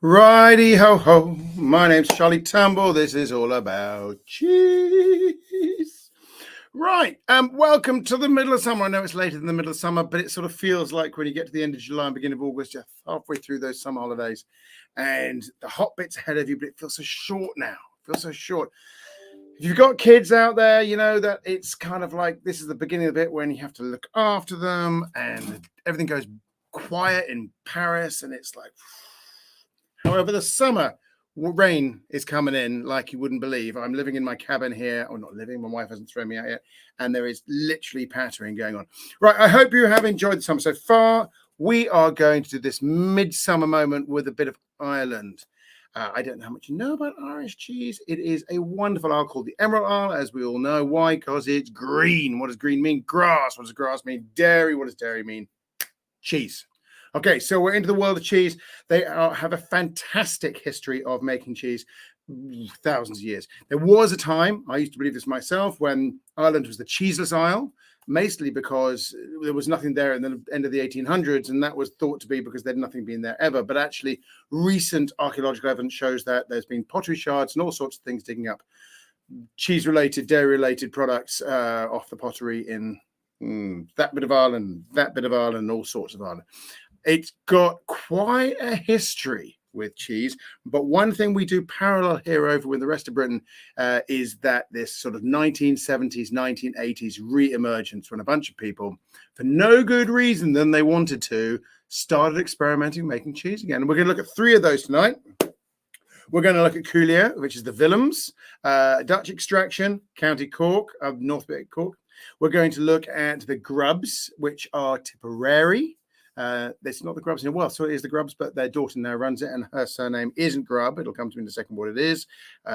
Righty ho ho, my name's Charlie Turnbull. This is all about cheese. Right, welcome to the middle of summer. I know it's later than the middle of summer, but it sort of feels like when you get to the end of July and beginning of August, you're halfway through those summer holidays, and the hot bit's ahead of you, but it feels so short now. It feels so short. If you've got kids out there, you know that it's kind of like this is the beginning of the bit when you have to look after them, and everything goes quiet in Paris, and it's like. However, the summer rain is coming in like you wouldn't believe. I'm living in my cabin here, or not living, my wife hasn't thrown me out yet, and there is literally pattering going on. Right, I hope you have enjoyed the summer so far. We are going to do this midsummer moment with a bit of Ireland. I don't know how much you know about Irish cheese. It is a wonderful Isle called the Emerald Isle, as we all know. Why? Because it's green. What does green mean? Grass. What does grass mean? Dairy. What does dairy mean? Cheese. Okay, so we're into the world of cheese. They have a fantastic history of making cheese, thousands of years. There was a time, I used to believe this myself, when Ireland was the cheeseless isle, mostly because there was nothing there in the end of the 1800s, and that was thought to be because there'd nothing been there ever. But actually, recent archaeological evidence shows that there's been pottery shards and all sorts of things digging up cheese-related, dairy-related products off the pottery in that bit of Ireland, all sorts of Ireland. It's got quite a history with cheese, but one thing we do parallel here over with the rest of Britain is that this sort of 1970s, 1980s re-emergence when a bunch of people, for no good reason than they wanted to, started experimenting making cheese again. And we're going to look at three of those tonight. We're going to look at Coulier, which is the Willems, Dutch extraction, County Cork, North Bit Cork. We're going to look at the Grubbs, which are Tipperary. It's not the Grubbs in well, so it is the Grubbs, but their daughter now runs it, and her surname isn't Grubb. It'll come to me in a second what it is.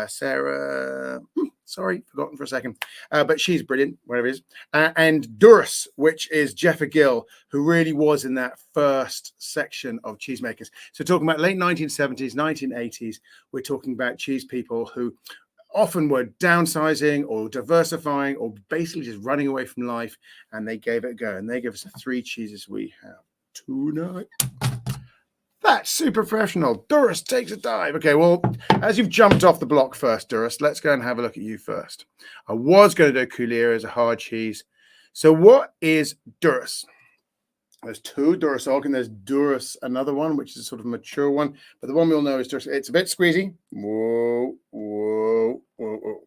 Sarah, sorry, forgotten for a second, but she's brilliant, whatever it is. And Durrus, which is Jeffa Gill, who really was in that first section of cheesemakers. So talking about late 1970s, 1980s, we're talking about cheese people who often were downsizing or diversifying or basically just running away from life, and they gave it a go, and they give us the three cheeses we have tonight. That's super professional. Durrus takes a dive. Okay, well, as you've jumped off the block first, Durrus, let's go and have a look at you first. I was going to do Coulier as a hard cheese. So what is Durrus? There's two, Durrus Organ. There's Durrus, another one, which is a sort of mature one. But the one we all know is Durrus. It's a bit squeezy. Whoa, whoa, whoa, whoa.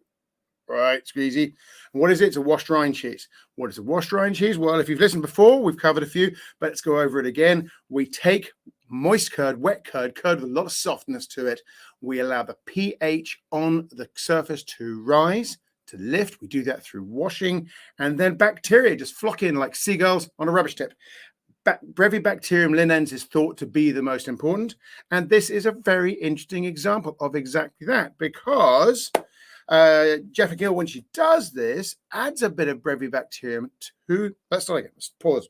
Right, squeezy. And what is it? It's a washed rind cheese. What is a washed rind cheese? Well, if you've listened before, we've covered a few, but let's go over it again. We take moist curd, wet curd with a lot of softness to it. We allow the pH on the surface to rise, to lift. We do that through washing, and then bacteria just flock in like seagulls on a rubbish tip. Brevibacterium linens is thought to be the most important, and this is a very interesting example of exactly that, because Jeffa Gill, when she does this, adds a bit of Brevibacterium to. Let's start again. Let's pause.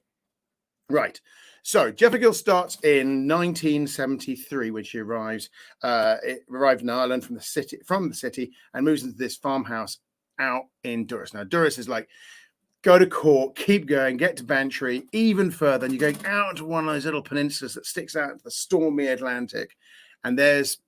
Right. So Jeffa Gill starts in 1973 when she arrives. It arrived in Ireland from the city, and moves into this farmhouse out in Durrus. Now Durrus is like, go to Cork, keep going, get to Bantry, even further, and you're going out to one of those little peninsulas that sticks out into the stormy Atlantic, and there's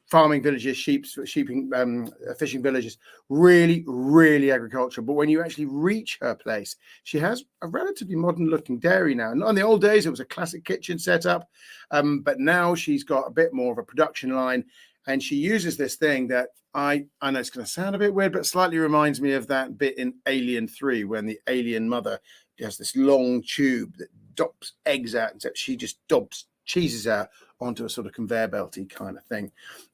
farming villages, fishing villages, really, really agricultural. But when you actually reach her place, she has a relatively modern-looking dairy now. And in the old days, it was a classic kitchen setup, but now she's got a bit more of a production line, and she uses this thing that I know it's going to sound a bit weird, but slightly reminds me of that bit in Alien 3 when the alien mother has this long tube that drops eggs out, and so she just dobs cheeses out onto a sort of conveyor belty kind of thing.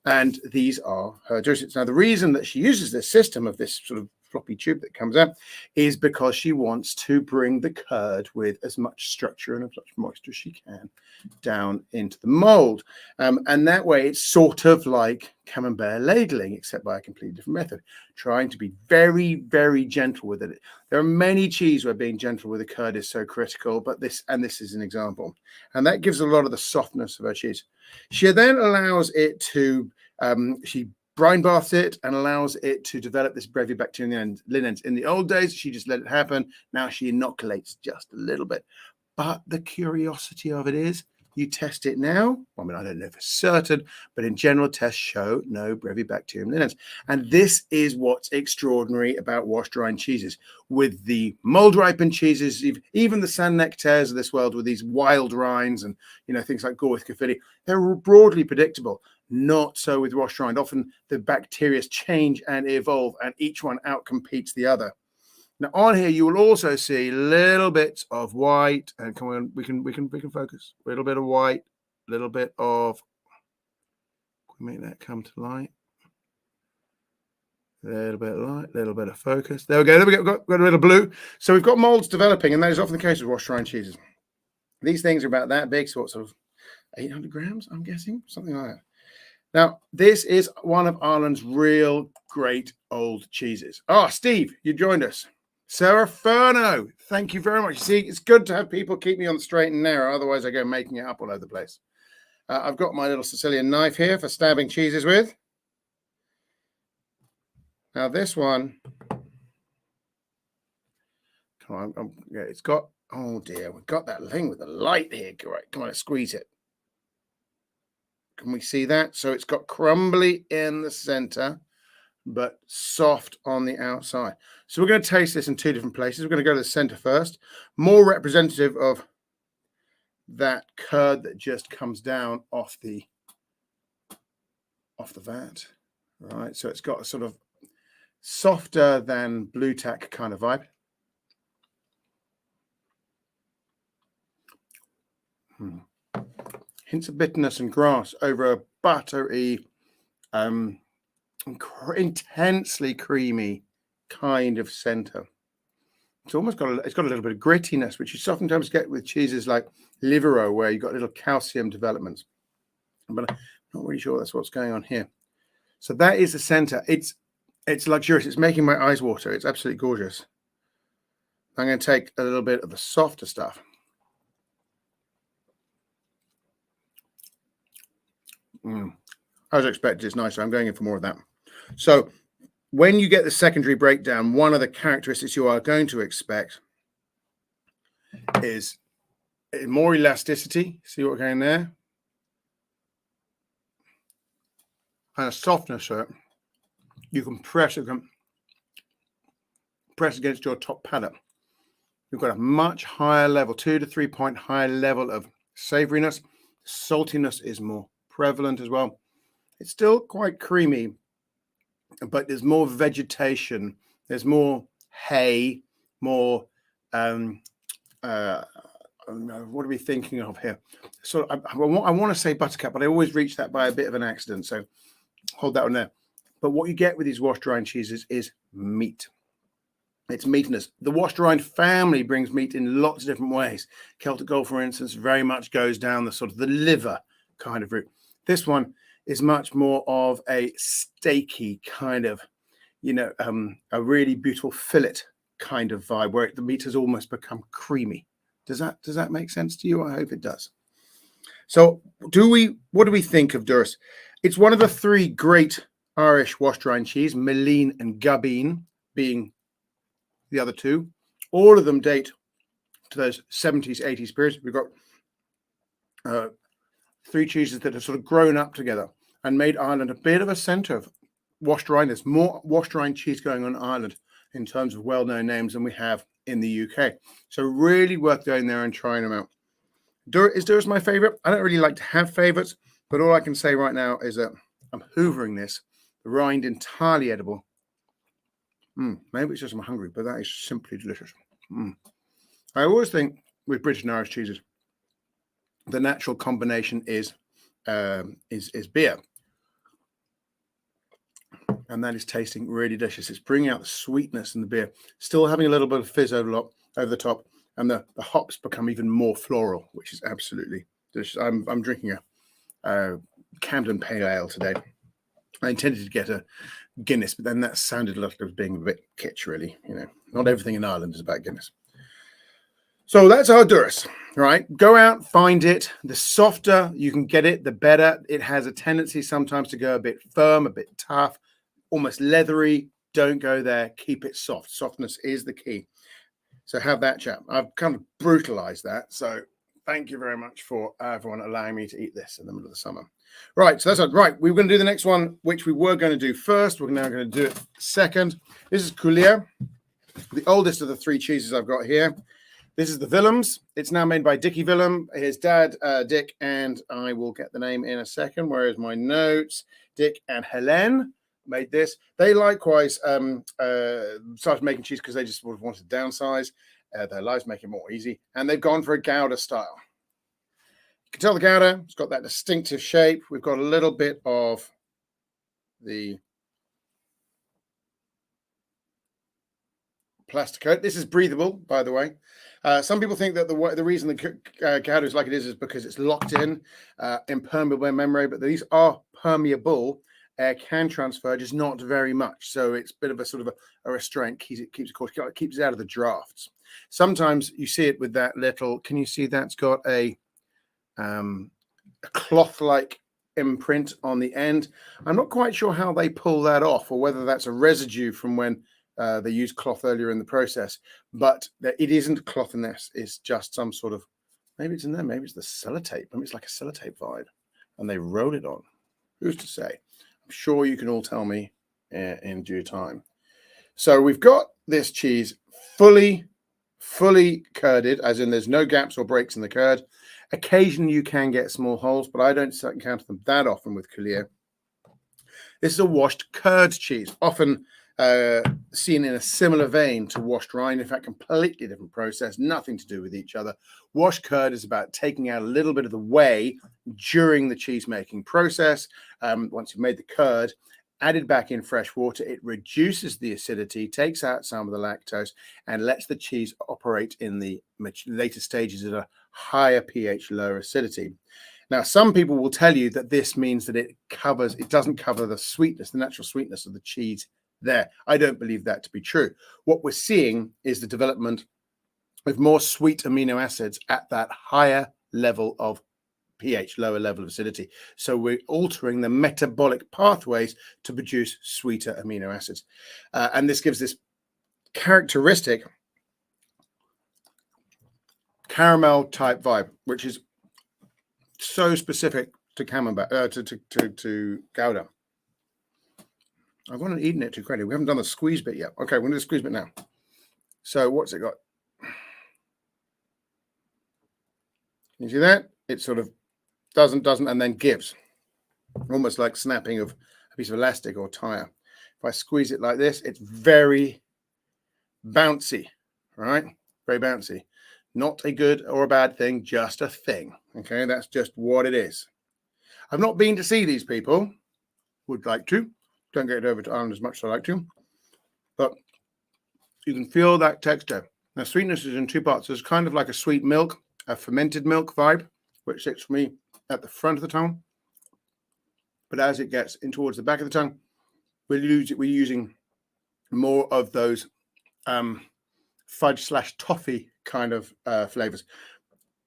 And these are her juices. Now, the reason that she uses this system of this sort of floppy tube that comes out is because she wants to bring the curd with as much structure and as much moisture as she can down into the mold. And that way it's sort of like camembert ladling, except by a completely different method, trying to be very, very gentle with it. There are many cheese where being gentle with the curd is so critical, but this is an example. And that gives a lot of the softness of her cheese. She then allows it to, she brine baths it and allows it to develop this Brevibacterium linens. In the old days, she just let it happen. Now she inoculates just a little bit. But the curiosity of it is You test it now. I mean, I don't know for certain, but in general, tests show no Brevibacterium linens. And this is what's extraordinary about washed-rind cheeses. With the mold-ripened cheeses, even the San Nectaires of this world with these wild rinds and, you know, things like Gorwith Caerphilly, they're broadly predictable. Not so with washed rind. Often the bacteria change and evolve, and each one outcompetes the other. Now on here, you will also see little bits of white, and come on, we can focus. A little bit of white, a little bit of. Can we make that come to light? A little bit of light, a little bit of focus. There we go. There we go. Got a bit of blue. So we've got molds developing, and that is often the case with washed rind cheeses. These things are about that big, sort of 800 grams, I'm guessing, something like that. Now, this is one of Ireland's real great old cheeses. Oh, Steve, you joined us. Sarah Furno, thank you very much. See, it's good to have people keep me on the straight and narrow. Otherwise, I go making it up all over the place. I've got my little Sicilian knife here for stabbing cheeses with. Now, this one, come on, yeah, it's got, oh dear, we've got that thing with the light here. Right, come on, let's squeeze it. Can we see that? So it's got crumbly in the center, but soft on the outside. So we're going to taste this in two different places. We're going to go to the center first, more representative of that curd that just comes down off the vat. Right, so it's got a sort of softer than blue tack kind of vibe. Hints of bitterness and grass over a buttery, intensely creamy kind of center. It's almost got a little bit of grittiness, which you sometimes get with cheeses like Livero, where you've got little calcium developments. But I'm not really sure that's what's going on here. So that is the center. It's luxurious. It's making my eyes water. It's absolutely gorgeous. I'm going to take a little bit of the softer stuff. As expected, it's nice. So I'm going in for more of that. So when you get the secondary breakdown, one of the characteristics you are going to expect is more elasticity. See what we're going there? And a softness to it. You can press against your top palate. You've got a much higher level, 2 to 3 point higher level of savoriness. Saltiness is more prevalent as well. It's still quite creamy, but there's more vegetation. There's more hay, more what are we thinking of here? So I want to say buttercup, but I always reach that by a bit of an accident. So hold that one there. But what you get with these washed rind cheeses is meat. It's meatiness. The washed rind family brings meat in lots of different ways. Celtic Gold, for instance, very much goes down the sort of the liver kind of route. This one is much more of a steaky kind of, you know, a really beautiful fillet kind of vibe where the meat has almost become creamy. Does that make sense to you? I hope it does. So what do we think of Durrus? It's one of the three great Irish washed rind cheese, Meline and Gabine being the other two. All of them date to those 70s, 80s periods. We've got three cheeses that have sort of grown up together and made Ireland a bit of a centre of washed rind. There's more washed rind cheese going on in Ireland in terms of well-known names than we have in the UK. So really worth going there and trying them out. Is Durrus my favourite? I don't really like to have favourites, but all I can say right now is that I'm hoovering this. The rind entirely edible. Maybe it's just I'm hungry, but that is simply delicious. I always think with British and Irish cheeses, the natural combination is beer, and that is tasting really delicious. It's bringing out the sweetness in the beer, still having a little bit of fizz over the top, and the hops become even more floral, which is absolutely delicious. I'm drinking a Camden Pale Ale today. I intended to get a Guinness, but then that sounded like it was being a bit kitsch, really. You know, not everything in Ireland is about Guinness. So that's our Durrus, right? Go out, find it. The softer you can get it, the better. It has a tendency sometimes to go a bit firm, a bit tough, almost leathery. Don't go there. Keep it soft. Softness is the key. So have that chat. I've kind of brutalized that. So Thank you very much for everyone allowing me to eat this in the middle of the summer. Right, so that's it. Right, we were going to do the next one, which we were going to do first. We're now going to do it second. This is Coulier, the oldest of the three cheeses I've got here. This is the Willems. It's now made by Dickie Willem, his dad, Dick, and I will get the name in a second. Where is my notes? Dick and Helene made this. They likewise started making cheese because they just sort of wanted to downsize their lives, make it more easy. And they've gone for a Gouda style. You can tell the Gouda, it's got that distinctive shape. We've got a little bit of the plastic coat. This is breathable, by the way. Some people think that the reason the Gouda is like it is because it's locked in, impermeable by membrane, but these are permeable. Air can transfer, just not very much. So it's a bit of a sort of a restraint, keeps it out of the drafts. Sometimes you see it with that little, can you see that's got a cloth-like imprint on the end? I'm not quite sure how they pull that off or whether that's a residue from when they used cloth earlier in the process, but it isn't cloth in this. It's just some sort of, maybe it's in there, maybe it's the sellotape. Maybe it's like a sellotape vibe and they roll it on. Who's to say? I'm sure you can all tell me in due time. So we've got this cheese fully curded, as in there's no gaps or breaks in the curd. Occasionally you can get small holes, but I don't encounter them that often with Coulier. This is a washed curd cheese, often seen in a similar vein to washed rind. In fact, completely different process, nothing to do with each other. Washed curd is about taking out a little bit of the whey during the cheese making process. Once you've made the curd, added back in fresh water, it reduces the acidity, takes out some of the lactose, and lets the cheese operate in the later stages at a higher pH, lower acidity. Now, some people will tell you that this means that it doesn't cover the sweetness, the natural sweetness of the cheese there. I don't believe that to be true. What we're seeing is the development of more sweet amino acids at that higher level of pH, lower level of acidity. So we're altering the metabolic pathways to produce sweeter amino acids. And this gives this characteristic caramel type vibe, which is so specific to Camembert, to Gouda. I've gone and eaten it to credit. We haven't done the squeeze bit yet. Okay, we're going to do the squeeze bit now. So what's it got? Can you see that? It sort of doesn't, and then gives. Almost like snapping of a piece of elastic or tire. If I squeeze it like this, it's very bouncy, right? Very bouncy. Not a good or a bad thing, just a thing. Okay, that's just what it is. I've not been to see these people. Would like to. Don't get over to Ireland as much as I like to. But you can feel that texture. Now, sweetness is in two parts. There's kind of like a sweet milk, a fermented milk vibe, which sits for me at the front of the tongue. But as it gets in towards the back of the tongue, we're using more of those fudge/toffee kind of flavors.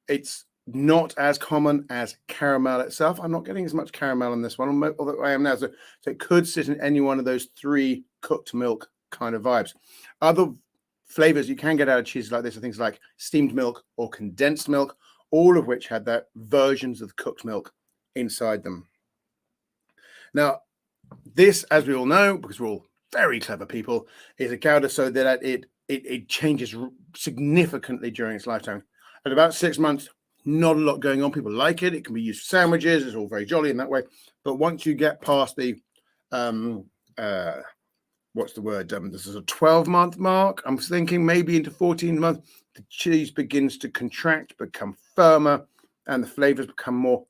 It's not as common as caramel itself. I'm not getting as much caramel in this one, although I am now. So it could sit in any one of those three cooked milk kind of vibes. Other flavors you can get out of cheeses like this are things like steamed milk or condensed milk, all of which had that versions of cooked milk inside them. Now, this, as we all know, because we're all very clever people, is a Gouda so that it changes significantly during its lifetime. At about 6 months, not a lot going on. People like it. It can be used for sandwiches. It's all very jolly in that way. But once you get past the, what's the word? This is a 12-month mark. I'm thinking maybe into 14 months, the cheese begins to contract, become firmer, and the flavors become more.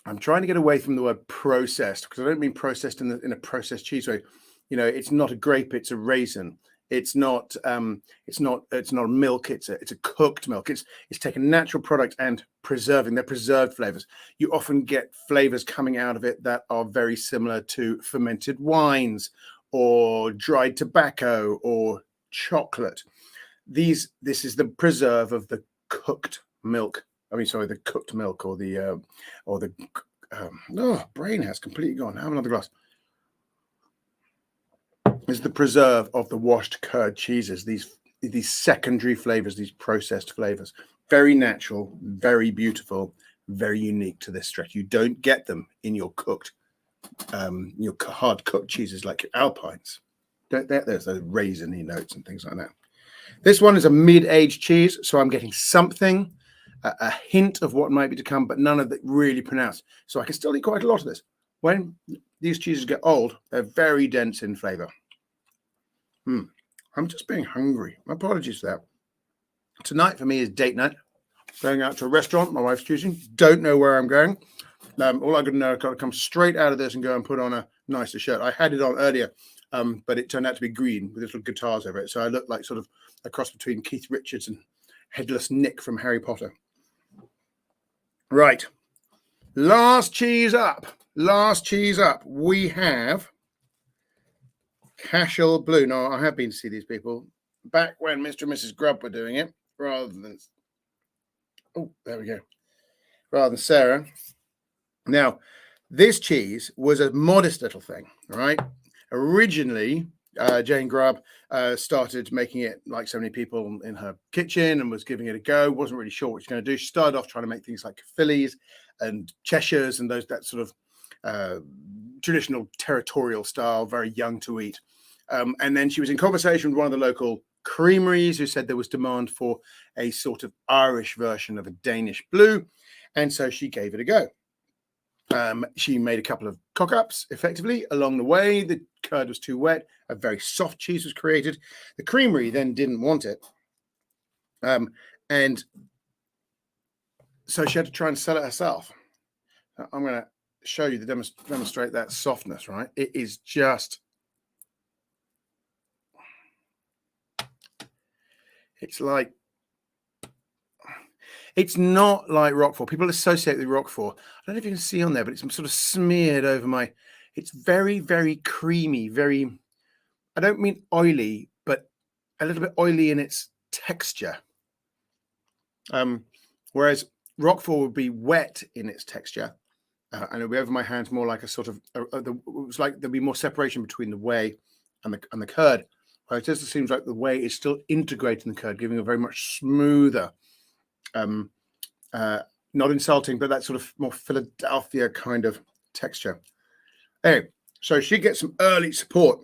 I'm trying to get away from the word processed because I don't mean processed in a processed cheese way. You know, it's not a grape; it's a raisin. It's not a milk. It's a cooked milk. It's taken natural product and preserving. They're preserved flavors. You often get flavors coming out of it that are very similar to fermented wines or dried tobacco or chocolate. This is the preserve of the cooked milk. I mean, sorry, the cooked milk or the brain has completely gone. Have another glass. Is the preserve of the washed curd cheeses, these secondary flavors, these processed flavors. very natural, very beautiful, very unique to this stretch. You don't get them in your cooked, your hard cooked cheeses like your Alpines. There's those raisiny notes and things like that. This one is a mid-aged cheese, so I'm getting something, a hint of what might be to come, but none of it really pronounced. So I can still eat quite a lot of this. When these cheeses get old, they're very dense in flavour. I'm just being hungry. My apologies for that. Tonight for me is date night. Going out to a restaurant, my wife's choosing. Don't know where I'm going. All I got to know, I've got to come straight out of this and go and put on a nicer shirt. I had it on earlier, but it turned out to be green with little guitars over it. So I looked like sort of a cross between Keith Richards and Headless Nick from Harry Potter. Right. Last cheese up. We have Cashel Blue. Now, I have been to see these people back when Mr. and Mrs. Grubb were doing it, rather than... Oh, there we go. Rather than Sarah. Now, this cheese was a modest little thing, right? Originally, Jane Grubb started making it like so many people in her kitchen and was giving it a go. Wasn't really sure what she's going to do. She started off trying to make things like Phillies and Cheshires and that sort of traditional territorial style, very young to eat. And then she was in conversation with one of the local creameries who said there was demand for a sort of Irish version of a Danish blue. And so she gave it a go. She made a couple of cock-ups effectively along the way. The curd was too wet. A very soft cheese was created. The creamery then didn't want it. And so she had to try and sell it herself. I'm going to show you demonstrate that softness, right? It is just... It's not like Roquefort. People associate with Roquefort. I don't know if you can see on there, but it's sort of smeared over my... It's very, very creamy, very... I don't mean oily, but a little bit oily in its texture. Whereas Roquefort would be wet in its texture. And it'll be over my hands more like a sort of... it was like there'd be more separation between the whey and the curd. Whereas it just seems like the whey is still integrating the curd, giving a very much smoother... not insulting, but that sort of more Philadelphia kind of texture. Anyway, so she gets some early support,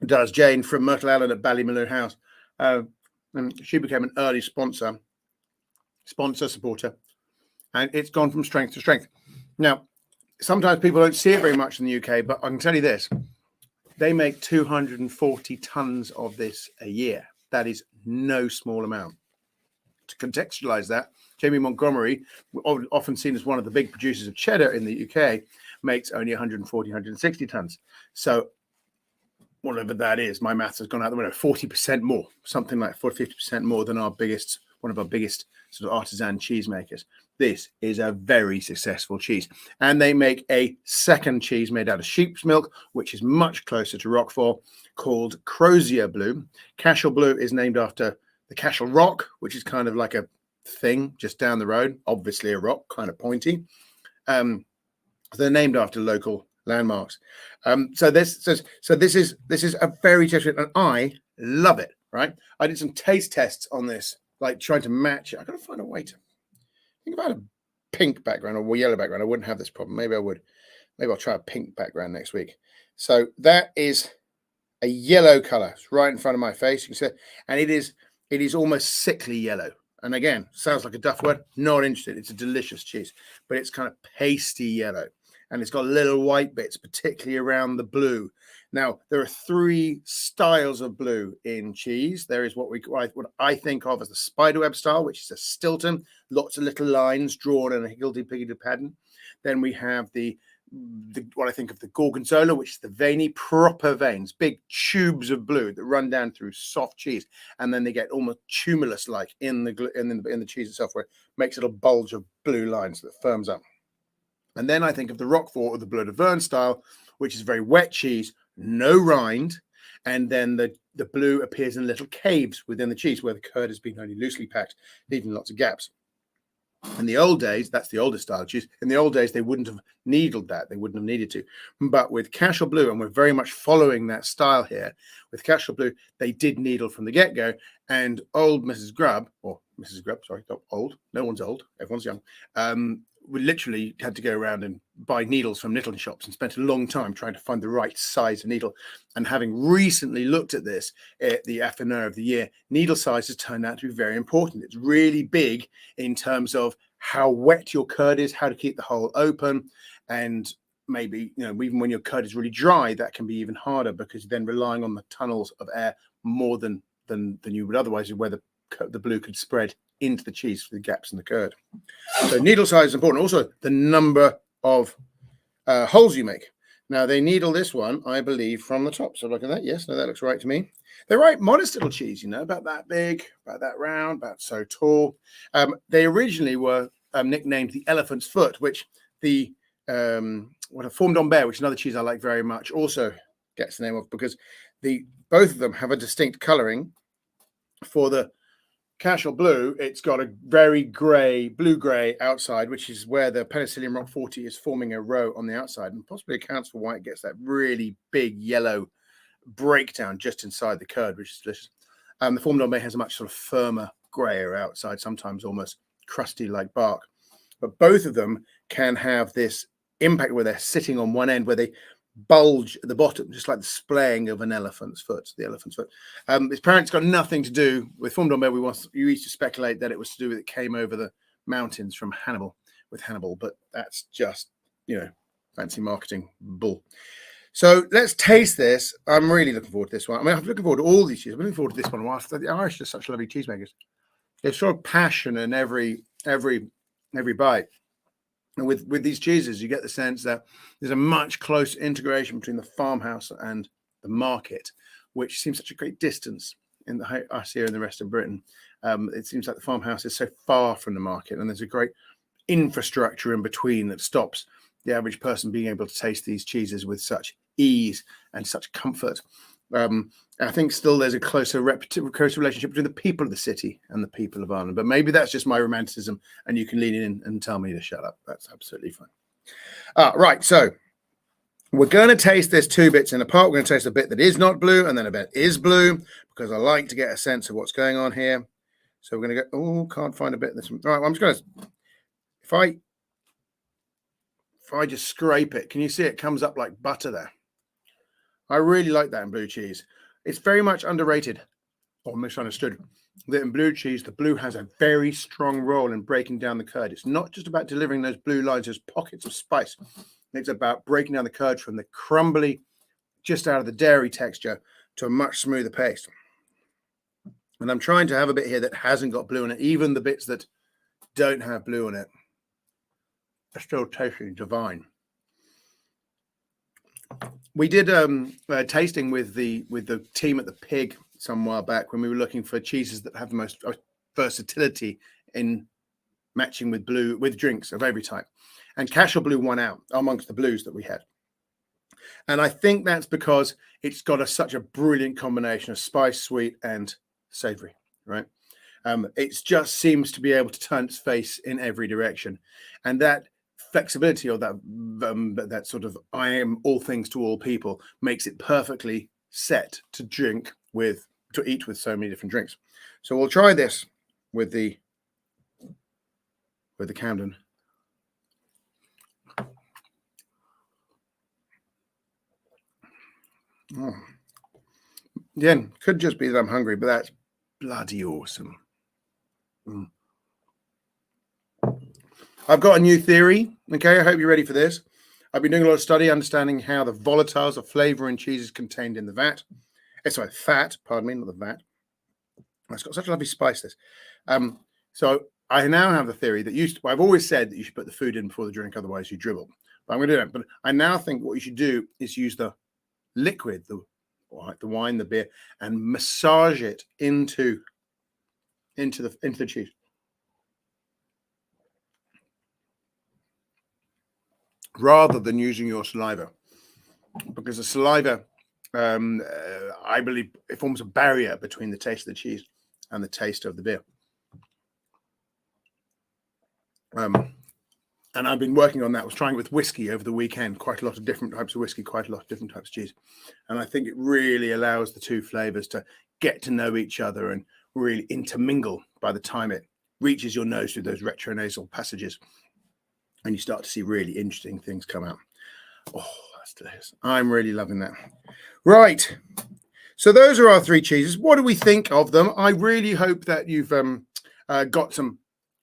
does Jane, from Myrtle Allen at Ballymaloon House. And she became an early supporter, and it's gone from strength to strength. Now, sometimes people don't see it very much in the UK, but I can tell you this, they make 240 tons of this a year. That is no small amount. To contextualize that, Jamie Montgomery, often seen as one of the big producers of cheddar in the UK, makes only 140, 160 tons. So whatever that is, my maths has gone out the window, 40% more, something like 50% more than one of our biggest sort of artisan cheese makers. This is a very successful cheese. And they make a second cheese made out of sheep's milk, which is much closer to Roquefort, called Crozier Blue. Cashel Blue is named after the Cashel Rock, which is kind of like a thing just down the road, obviously a rock, kind of pointy. They're named after local landmarks. So this is a very tasty, and I love it. Right? I did some taste tests on this, like trying to match it. I got to find a way to think about a pink background or yellow background. I wouldn't have this problem. Maybe I would. Maybe I'll try a pink background next week. So that is a yellow color. It's right in front of my face. You can see, and it is almost sickly yellow. And again, sounds like a duff word. Not interested. It's a delicious cheese, but it's kind of pasty yellow. And it's got little white bits, particularly around the blue. Now, there are three styles of blue in cheese. There is what I think of as the spiderweb style, which is a Stilton, lots of little lines drawn in a higgledy-piggledy pattern. Then we have the what I think of the Gorgonzola, which is the veiny, proper veins, big tubes of blue that run down through soft cheese, and then they get almost tumulus-like in the cheese itself, where it makes a little bulge of blue lines that firms up. And then I think of the Roquefort or the Bleu de Verne style, which is very wet cheese, no rind, and then the blue appears in little caves within the cheese where the curd has been only loosely packed, leaving lots of gaps. In the old days, that's the oldest style of cheese. In the old days, they wouldn't have needled that. They wouldn't have needed to. But with Cashel Blue, and we're very much following that style here, with Cashel Blue, they did needle from the get-go. And old Mrs. Grubb, or Mrs. Grubbs, sorry, not old. No one's old. Everyone's young. We literally had to go around and buy needles from knitting shops and spent a long time trying to find the right size of needle. And having recently looked at this at the afternoon of the year, needle size has turned out to be very important. It's really big in terms of how wet your curd is, how to keep the hole open, and maybe, even when your curd is really dry, that can be even harder because you're then relying on the tunnels of air more than you would otherwise, where the blue could spread into the cheese through the gaps in the curd. So needle size is important. Also, the number of holes you make. Now, they needle this one, I believe, from the top. So look at that. Yes, no, that looks right to me. They're right, modest little cheese, about that big, about that round, about so tall. They originally were nicknamed the elephant's foot, which the Formed Bear, which is another cheese I like very much, also gets the name of, because both of them have a distinct colouring. For the Cashel Blue, it's got a very blue-grey outside, which is where the Penicillium Rock 40 is forming a row on the outside, and possibly accounts for why it gets that really big yellow breakdown just inside the curd, which is delicious. The Formed Bear has a much sort of firmer, greyer outside, sometimes almost crusty like bark. But both of them can have this impact where they're sitting on one end, where they bulge at the bottom, just like the splaying of an elephant's foot. The elephant's foot. Its parents got nothing to do with Formed Bear. We used to speculate that it was to do with it came over the mountains from Hannibal, but that's just fancy marketing bull. So let's taste this. I'm really looking forward to this one. I mean, I'm looking forward to all these cheeses. I'm looking forward to this one. The Irish are such lovely cheesemakers. There's sort of passion in every bite. And with these cheeses, you get the sense that there's a much closer integration between the farmhouse and the market, which seems such a great distance in us here in the rest of Britain. It seems like the farmhouse is so far from the market, and there's a great infrastructure in between that stops the average person being able to taste these cheeses with such ease and such comfort. I think still there's a closer relationship between the people of the city and the people of Ireland. But maybe that's just my romanticism, and you can lean in and tell me to shut up. That's absolutely fine. Right, so we're going to taste this two bits in a part. We're going to taste a bit that is not blue and then a bit is blue, because I like to get a sense of what's going on here. So we're going to go, can't find a bit. This one. All right, well, I'm just going to, if I just scrape it, can you see it comes up like butter there? I really like that in blue cheese. It's very much underrated or misunderstood that in blue cheese, the blue has a very strong role in breaking down the curd. It's not just about delivering those blue lines, those pockets of spice. It's about breaking down the curd from the crumbly, just out of the dairy texture, to a much smoother paste. And I'm trying to have a bit here that hasn't got blue in it. Even the bits that don't have blue in it are still tasting divine. We did a tasting with the team at the Pig some while back when we were looking for cheeses that have the most versatility in matching with drinks of every type. And Cashel Blue won out amongst the blues that we had. And I think that's because it's got such a brilliant combination of spice, sweet, and savory, right? It just seems to be able to turn its face in every direction. And that flexibility, or that sort of I am all things to all people, makes it perfectly set to eat with so many different drinks. So we'll try this with the Camden. Oh. Again, could just be that I'm hungry, but that's bloody awesome. I've got a new theory. Okay, I hope you're ready for this. I've been doing a lot of study understanding how the volatiles of flavor in cheese is contained in the vat. Sorry, fat, pardon me, not the vat. It's got such a lovely spice, this. So I now have the theory that I've always said that you should put the food in before the drink, otherwise you dribble. But I'm going to do that. But I now think what you should do is use the liquid, the wine, the beer, and massage it into the cheese. Rather than using your saliva, because the saliva, I believe, it forms a barrier between the taste of the cheese and the taste of the beer. And I've been working on that. I was trying it with whiskey over the weekend, quite a lot of different types of whiskey, quite a lot of different types of cheese. And I think it really allows the two flavors to get to know each other. And really intermingle by the time it reaches your nose through those retronasal passages, and you start to see really interesting things come out. Oh, that's delicious. I'm really loving that. Right. So those are our 3 cheeses. What do we think of them? I really hope that you've got some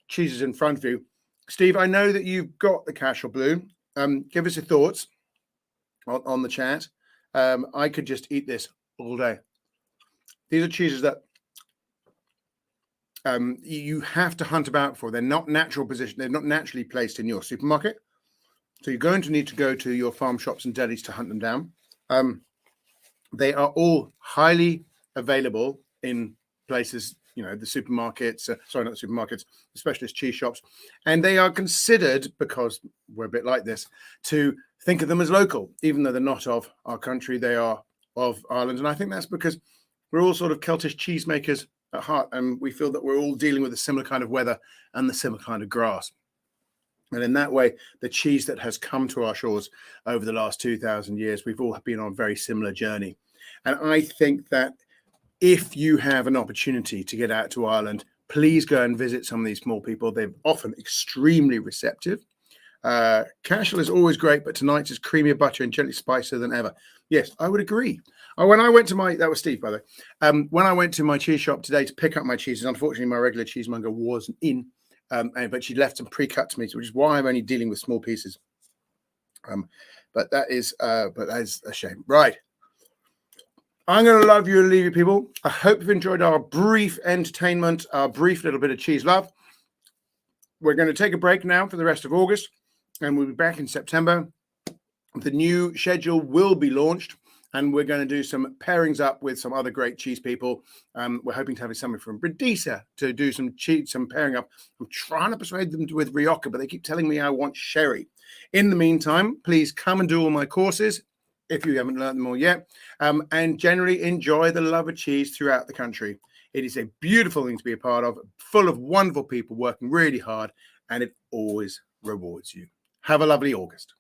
cheeses in front of you. Steve, I know that you've got the Cashel Blue. Give us your thoughts on the chat. I could just eat this all day. These are cheeses that you have to hunt about for. They're not natural position. They're not naturally placed in your supermarket. So you're going to need to go to your farm shops and delis to hunt them down. They are all highly available in places, the supermarkets, sorry, not the supermarkets, the specialist cheese shops. And they are considered, because we're a bit like this, to think of them as local, even though they're not of our country, they are of Ireland. And I think that's because we're all sort of Celtic cheesemakers at heart, and we feel that we're all dealing with a similar kind of weather and the similar kind of grass. And in that way, the cheese that has come to our shores over the last 2,000 years, we've all been on a very similar journey. And I think that if you have an opportunity to get out to Ireland, please go and visit some of these small people. They're often extremely receptive. Cashel is always great, but tonight's is creamier, butter, and gently spicier than ever. Yes, I would agree. When I went to that was Steve, by the way. When I went to my cheese shop today to pick up my cheeses, unfortunately, my regular cheesemonger wasn't in. But she left some pre-cut to me, which is why I'm only dealing with small pieces. But that is a shame. Right. I'm going to love you and leave you, people. I hope you've enjoyed our brief entertainment, our brief little bit of cheese love. We're going to take a break now for the rest of August, and we'll be back in September. The new schedule will be launched, and we're going to do some pairings up with some other great cheese people. We're hoping to have somebody from Bradisa to do some pairing up. I'm trying to persuade them with Rioja, but they keep telling me I want sherry. In the meantime, please come and do all my courses if you haven't learned them all yet, and generally enjoy the love of cheese throughout the country. It is a beautiful thing to be a part of, full of wonderful people working really hard, and it always rewards you. Have a lovely August.